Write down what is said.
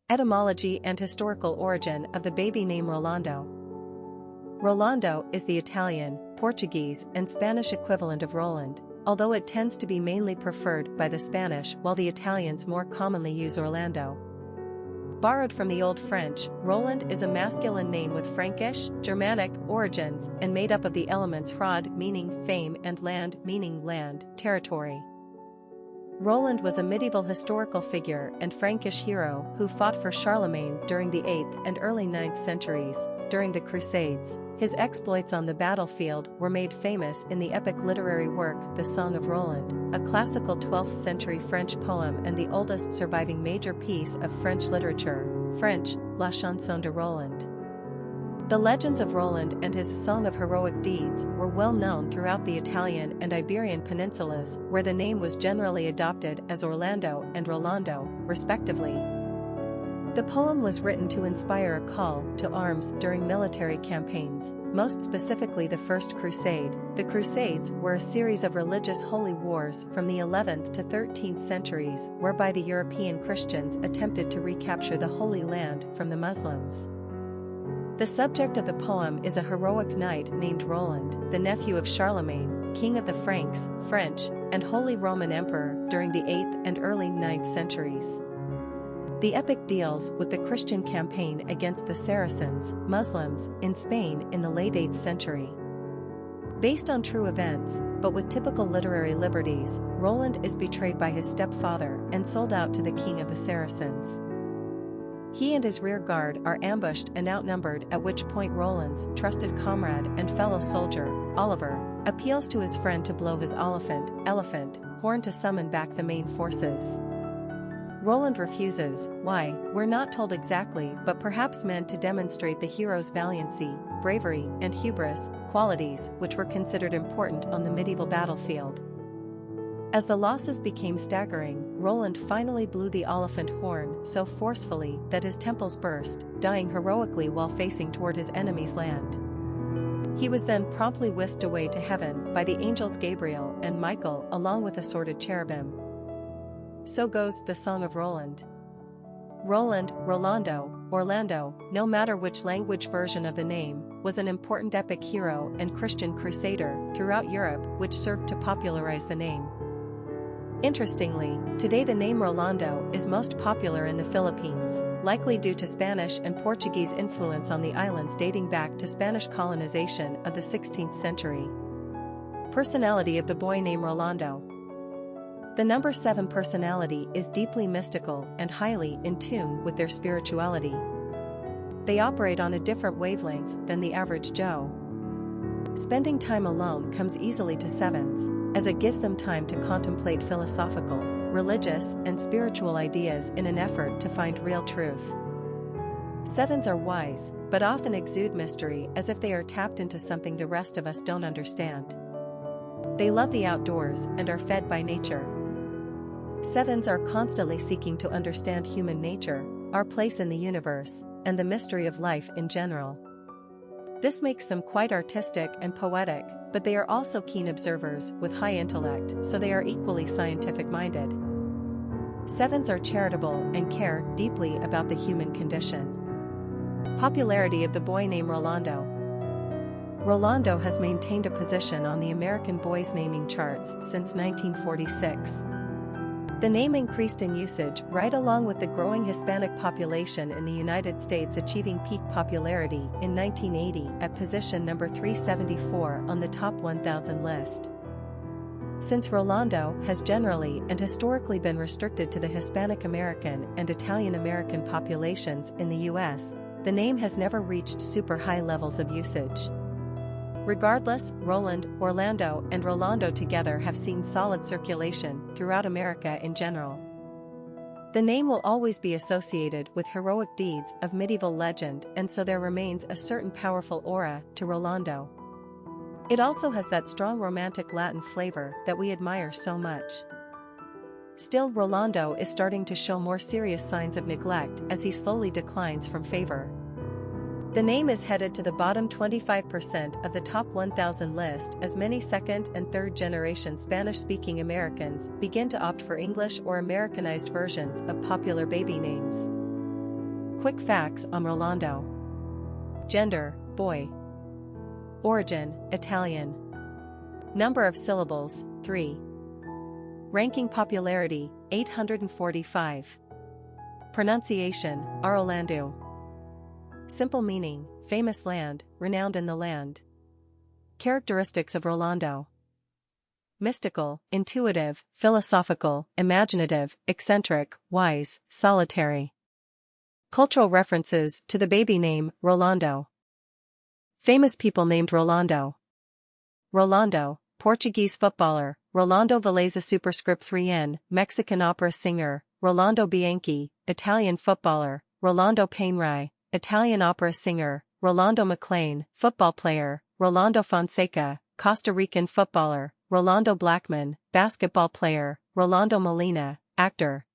Etymology and historical origin of the baby name Rolando. Rolando is the Italian, Portuguese, and Spanish equivalent of Roland, although it tends to be mainly preferred by the Spanish while the Italians more commonly use Orlando. Borrowed from the Old French, Roland is a masculine name with Frankish, Germanic origins and made up of the elements Rod meaning fame and land meaning land, territory. Roland was a medieval historical figure and Frankish hero who fought for Charlemagne during the 8th and early 9th centuries. During the Crusades, his exploits on the battlefield were made famous in the epic literary work The Song of Roland, a classical 12th century French poem and the oldest surviving major piece of French literature, French, La Chanson de Roland. The legends of Roland and his song of heroic deeds were well known throughout the Italian and Iberian peninsulas, where the name was generally adopted as Orlando and Rolando, respectively. The poem was written to inspire a call to arms during military campaigns, most specifically the First Crusade. The Crusades were a series of religious holy wars from the 11th to 13th centuries whereby the European Christians attempted to recapture the Holy Land from the Muslims. The subject of the poem is a heroic knight named Roland, the nephew of Charlemagne, king of the Franks, French, and Holy Roman Emperor during the 8th and early 9th centuries. The epic deals with the Christian campaign against the Saracens, Muslims, in Spain in the late 8th century. Based on true events, but with typical literary liberties, Roland is betrayed by his stepfather and sold out to the king of the Saracens. He and his rear guard are ambushed and outnumbered, at which point Roland's trusted comrade and fellow soldier, Oliver, appeals to his friend to blow his elephant horn to summon back the main forces. Roland refuses. Why, we're not told exactly, but perhaps meant to demonstrate the hero's valiancy, bravery, and hubris, qualities which were considered important on the medieval battlefield. As the losses became staggering, Roland finally blew the elephant horn so forcefully that his temples burst, dying heroically while facing toward his enemy's land. He was then promptly whisked away to heaven by the angels Gabriel and Michael along with assorted cherubim. So goes the Song of Roland. Roland, Rolando, Orlando, no matter which language version of the name, was an important epic hero and Christian crusader throughout Europe which served to popularize the name. Interestingly, today the name Rolando is most popular in the Philippines, likely due to Spanish and Portuguese influence on the islands dating back to Spanish colonization of the 16th century. Personality of the boy named Rolando. The number 7 personality is deeply mystical and highly in tune with their spirituality. They operate on a different wavelength than the average Joe. Spending time alone comes easily to 7s, as it gives them time to contemplate philosophical, religious, and spiritual ideas in an effort to find real truth. 7s are wise, but often exude mystery as if they are tapped into something the rest of us don't understand. They love the outdoors and are fed by nature. 7s are constantly seeking to understand human nature, our place in the universe, and the mystery of life in general. This makes them quite artistic and poetic, but they are also keen observers with high intellect, so they are equally scientific-minded. 7s are charitable and care deeply about the human condition. Popularity of the boy named Rolando. Rolando has maintained a position on the American boys naming charts since 1946. The name increased in usage right along with the growing Hispanic population in the United States, achieving peak popularity in 1980 at position number 374 on the top 1,000 list. Since Rolando has generally and historically been restricted to the Hispanic-American and Italian-American populations in the U.S., the name has never reached super high levels of usage. Regardless, Roland, Orlando, and Rolando together have seen solid circulation throughout America in general. The name will always be associated with heroic deeds of medieval legend, and so there remains a certain powerful aura to Rolando. It also has that strong romantic Latin flavor that we admire so much. Still, Rolando is starting to show more serious signs of neglect as he slowly declines from favor. The name is headed to the bottom 25% of the top 1,000 list as many second and third generation Spanish-speaking Americans begin to opt for English or Americanized versions of popular baby names. Quick facts on Rolando. Gender, boy. Origin, Italian. Number of syllables, 3. Ranking popularity, 845. Pronunciation, Rolando. Simple meaning, famous land, renowned in the land. Characteristics of Rolando. Mystical, intuitive, philosophical, imaginative, eccentric, wise, solitary. Cultural references to the baby name, Rolando. Famous people named Rolando. Rolando, Portuguese footballer, Rolando Villazón superscript 3N, Mexican opera singer, Rolando Bianchi, Italian footballer, Rolando Painrai, Italian opera singer, Rolando McLean, football player, Rolando Fonseca, Costa Rican footballer, Rolando Blackman, basketball player, Rolando Molina, actor,